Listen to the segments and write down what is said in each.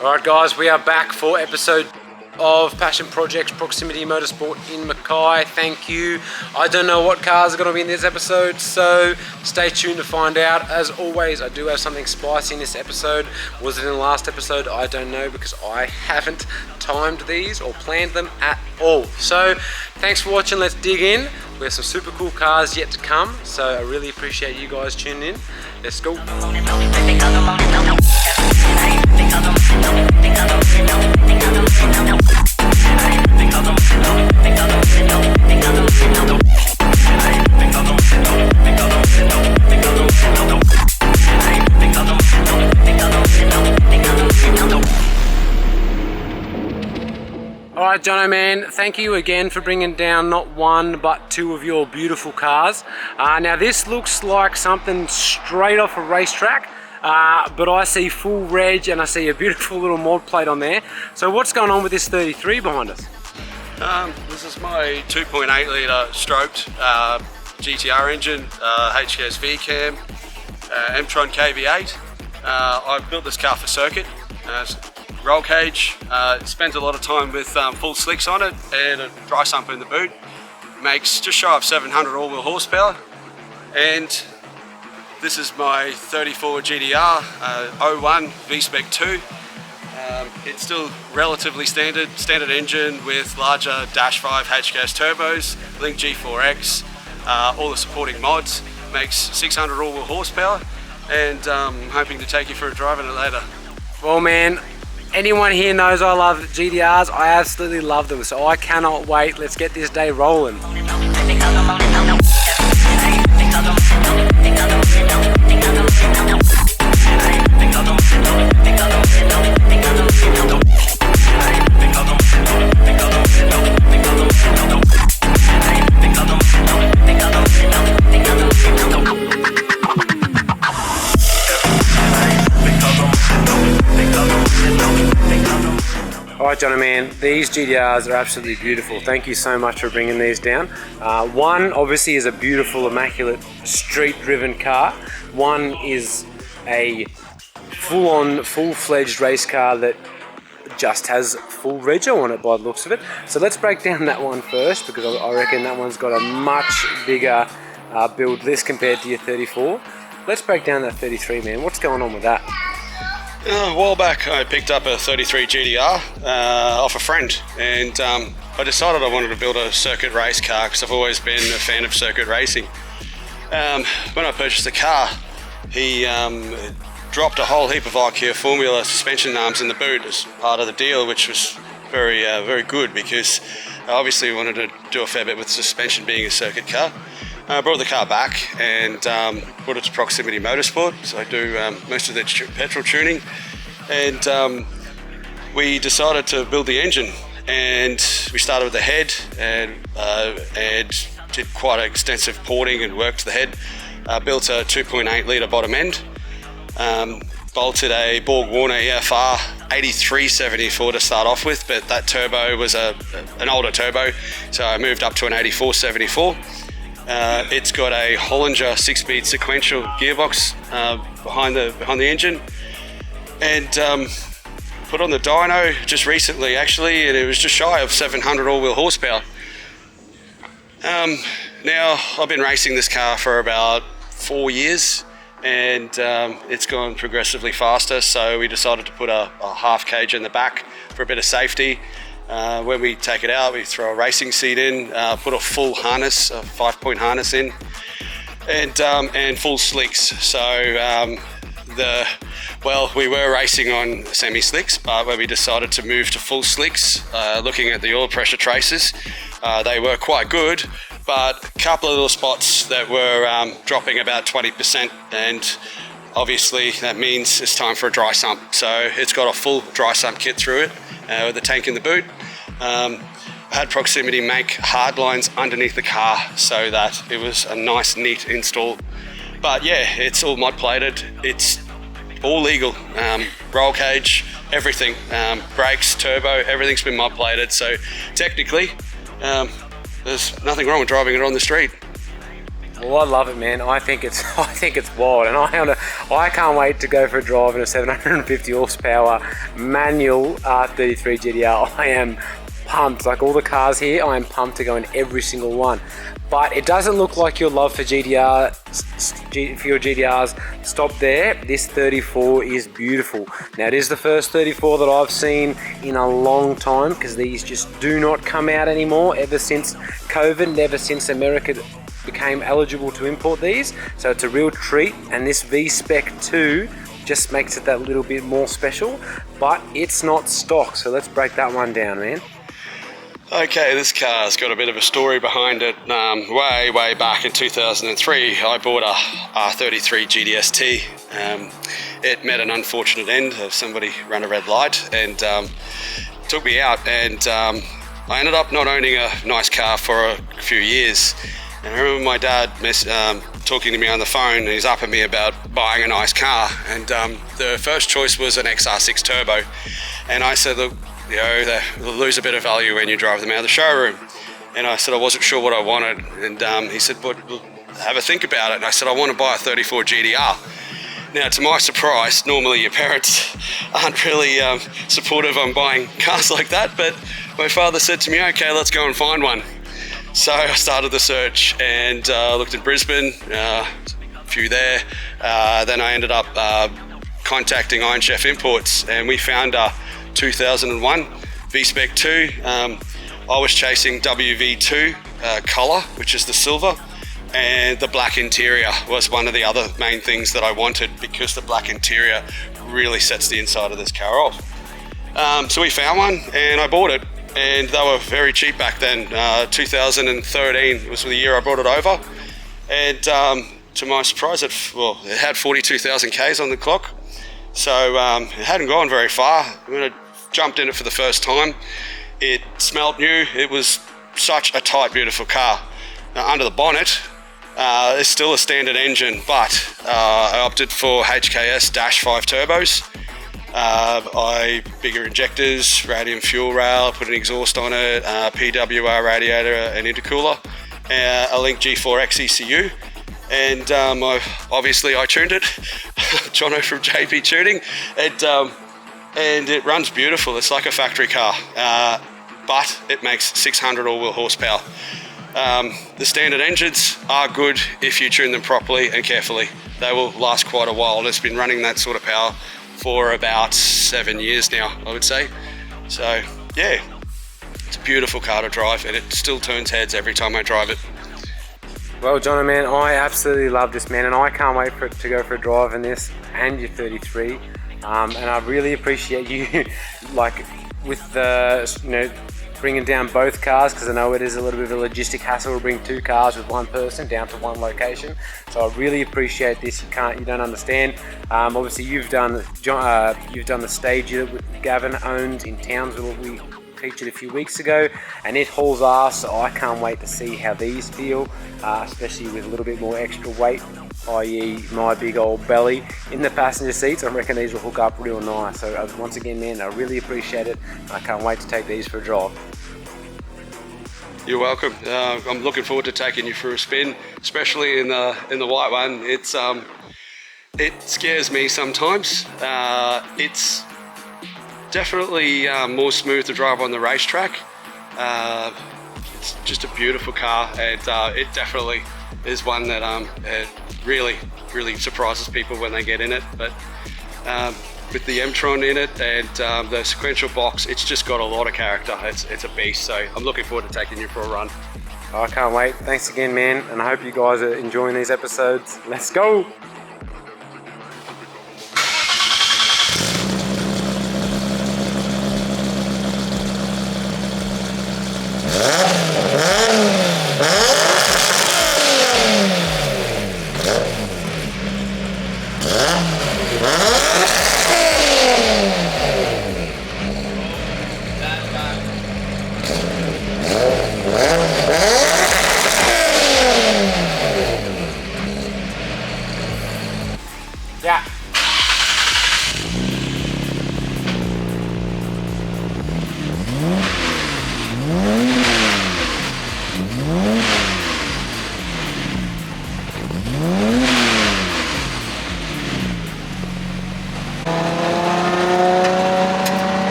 Alright guys, we are back for episode of Passion Projects Proximity Motorsport in Mackay. Thank you. I don't know what cars are going to be in this episode, so stay tuned to find out. As always, I do have something spicy in this episode. Was it in the last episode? I don't know, because I haven't timed these or planned them at all. So thanks for watching. Let's dig in. We have some super cool cars yet to come, so I really appreciate you guys tuning in. Let's go. Alright Jono man, thank you again for bringing down not one but two of your beautiful cars. Now this looks like something straight off a racetrack, but I see full reg and I see a beautiful little mod plate on there. So what's going on with this 33 behind us? This is my 2.8 litre stroked GTR engine, HKS V-cam, M-Tron KB8. I built this car for circuit. Roll cage, spends a lot of time with full slicks on it and a dry sump in the boot. Makes just shy of 700 all-wheel horsepower. And this is my 34 GTR 01 V-spec II. It's still relatively standard engine with larger -5 HKS turbos, Link G4X, all the supporting mods. Makes 600 all-wheel horsepower, and hoping to take you for a drive in it later. Well man, anyone here knows I love GTRs. I absolutely love them, so I cannot wait. Let's get this day rolling. Alright Jono man, these GTRs are absolutely beautiful. Thank you so much for bringing these down. One obviously is a beautiful, immaculate, street-driven car. One is a full-on, full-fledged race car that just has full rego on it by the looks of it. So let's break down that one first, because I reckon that one's got a much bigger build list compared to your 34. Let's break down that 33 man. What's going on with that? A while back I picked up a 33 GTR off a friend, and I decided I wanted to build a circuit race car because I've always been a fan of circuit racing. When I purchased the car, he dropped a whole heap of IKEA Formula suspension arms in the boot as part of the deal, which was very good, because obviously we wanted to do a fair bit with suspension being a circuit car. I brought the car back and brought it to Proximity Motorsport, so I do most of the petrol tuning, and we decided to build the engine, and we started with the head and did quite extensive porting and work to the head. Built a 2.8 litre bottom end, bolted a Borg Warner EFR 8374 to start off with, but that turbo was an older turbo, so I moved up to an 8474. It's got a Hollinger 6-speed sequential gearbox behind the engine, and put on the dyno just recently actually, and it was just shy of 700 all-wheel horsepower. Now I've been racing this car for about 4 years, and it's gone progressively faster, so we decided to put a half cage in the back for a bit of safety. When we take it out, we throw a racing seat in, put a full harness, a 5-point harness in, and full slicks. So we were racing on semi-slicks, but when we decided to move to full slicks, looking at the oil pressure traces, they were quite good, but a couple of little spots that were dropping about 20%, and obviously that means it's time for a dry sump. So it's got a full dry sump kit through it, with the tank in the boot. I had Proximity make hard lines underneath the car so that it was a nice, neat install. But yeah, it's all mod plated. It's all legal. Roll cage, everything. Brakes, turbo, everything's been mod plated. So technically, there's nothing wrong with driving it on the street. Well, I love it, man. I think it's wild, and I can't wait to go for a drive in a 750 horsepower manual R33 GTR. I am pumped. Like all the cars here, I am pumped to go in every single one. But it doesn't look like your love for your GTRs stop there. This 34 is beautiful. Now it is the first 34 that I've seen in a long time, because these just do not come out anymore ever since COVID and ever since America became eligible to import these. So it's a real treat, and this V-spec II just makes it that little bit more special, but it's not stock. So let's break that one down, man. Okay, this car's got a bit of a story behind it. Way back in 2003, I bought a R33 GTR. It met an unfortunate end. Somebody ran a red light and took me out, and I ended up not owning a nice car for a few years. And I remember my dad talking to me on the phone, and he's up at me about buying a nice car. And the first choice was an XR6 Turbo. And I said, look, you know, they lose a bit of value when you drive them out of the showroom. And I said I wasn't sure what I wanted. And he said, but have a think about it. And I said, I want to buy a 34 GTR. Now, to my surprise, normally your parents aren't really supportive on buying cars like that. But my father said to me, okay, let's go and find one. So I started the search and looked in Brisbane, a few there. Then I ended up contacting Iron Chef Imports, and we found a 2001 V-spec II. I was chasing WV2 colour, which is the silver, and the black interior was one of the other main things that I wanted, because the black interior really sets the inside of this car off. So we found one and I bought it. And they were very cheap back then. 2013 was the year I brought it over, and to my surprise, it had 42,000 Ks on the clock, so it hadn't gone very far. When I jumped in it for the first time, it smelled new. It was such a tight, beautiful car. Now, under the bonnet, it's still a standard engine, but I opted for HKS -5 turbos. Bigger injectors, radium fuel rail, put an exhaust on it, PWR radiator and intercooler, a Link G4X ECU, and obviously I tuned it, Jono from JP Tuning, and it runs beautiful. It's like a factory car, but it makes 600 all-wheel horsepower. The standard engines are good if you tune them properly and carefully. They will last quite a while. It's been running that sort of power for about 7 years now, I would say. So yeah, it's a beautiful car to drive, and it still turns heads every time I drive it. Well, Jono, man, I absolutely love this, man, and I can't wait to go for a drive in this and your 33. And I really appreciate you, like, with the, bringing down both cars, because I know it is a little bit of a logistic hassle to bring two cars with one person down to one location. So I really appreciate this. You don't understand. Obviously, you've done the stage that Gavin owns in Townsville. We featured a few weeks ago, and it hauls ass. So I can't wait to see how these feel, especially with a little bit more extra weight, i.e. my big old belly in the passenger seats. I reckon these will hook up real nice. So once again, man, I really appreciate it. I can't wait to take these for a drive. You're welcome. I'm looking forward to taking you for a spin, especially in the white one. It scares me sometimes. It's definitely more smooth to drive on the racetrack. It's just a beautiful car, and it definitely is one that it really surprises people when they get in it. But with the M-Tron in it and the sequential box, it's just got a lot of character. It's a beast, so I'm looking forward to taking you for a run. I can't wait. Thanks again, man, and I hope you guys are enjoying these episodes. Let's go!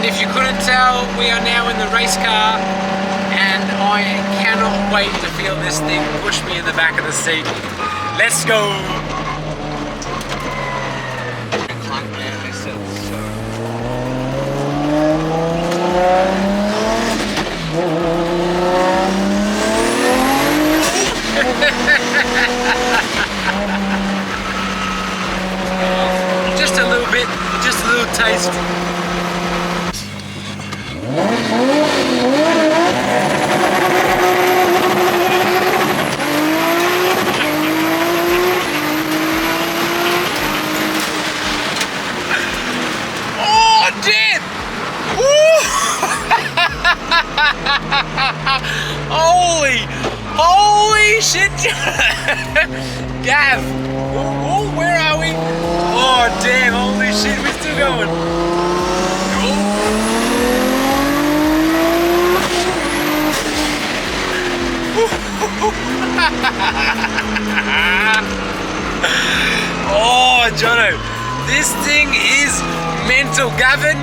And if you couldn't tell, we are now in the race car, and I cannot wait to feel this thing push me in the back of the seat. Let's go! Just a little bit, just a little taste. Oh, damn! Holy shit! Gav! Oh, where are we? Oh, damn, holy shit, we're still going. Oh, Jono, this thing is mental. Gavin,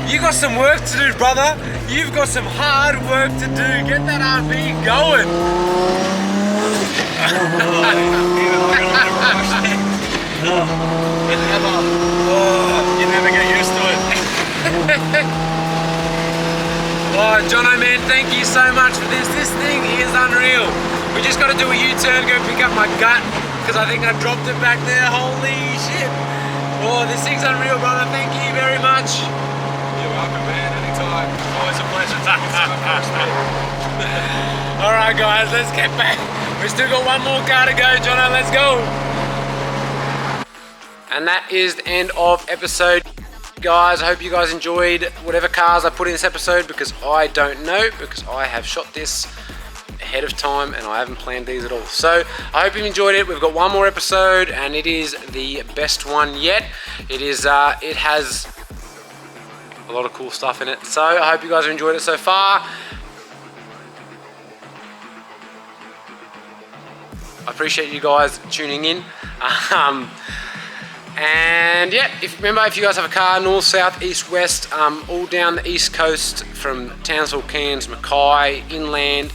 you got some work to do, brother. You've got some hard work to do. Get that RV going. You never get used to it. Oh, Jono, man, thank you so much for this. This thing is unreal. We just got to do a U-turn, go pick up my gut, because I think I dropped it back there. Holy shit. Oh, this thing's unreal, brother. Thank you very much. You're welcome, man. Anytime. It's always a pleasure. Alright, guys, let's get back. We still got one more car to go, Jono. Let's go. And that is the end of episode. Guys, I hope you guys enjoyed whatever cars I put in this episode, because I don't know, because I have shot this ahead of time and I haven't planned these at all. So I hope you enjoyed it. We've got one more episode and it is the best one yet. It has a lot of cool stuff in it. So I hope you guys have enjoyed it so far. I appreciate you guys tuning in. And yeah, if you guys have a car, north, south, east, west, all down the east coast from Townsville, Cairns, Mackay, inland,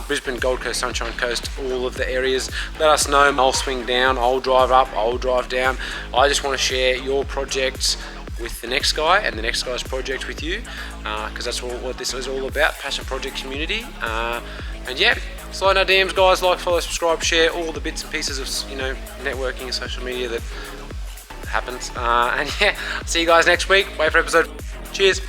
Brisbane, Gold Coast, Sunshine Coast, all of the areas, let us know. I'll swing down, I'll drive up, I'll drive down. I just want to share your projects with the next guy and the next guy's project with you, because that's what this is all about, passion project community. And yeah, slide in our DMs, guys. Like, follow, subscribe, share all the bits and pieces of networking and social media that happens. And yeah, see you guys next week. Wait for episode. Cheers.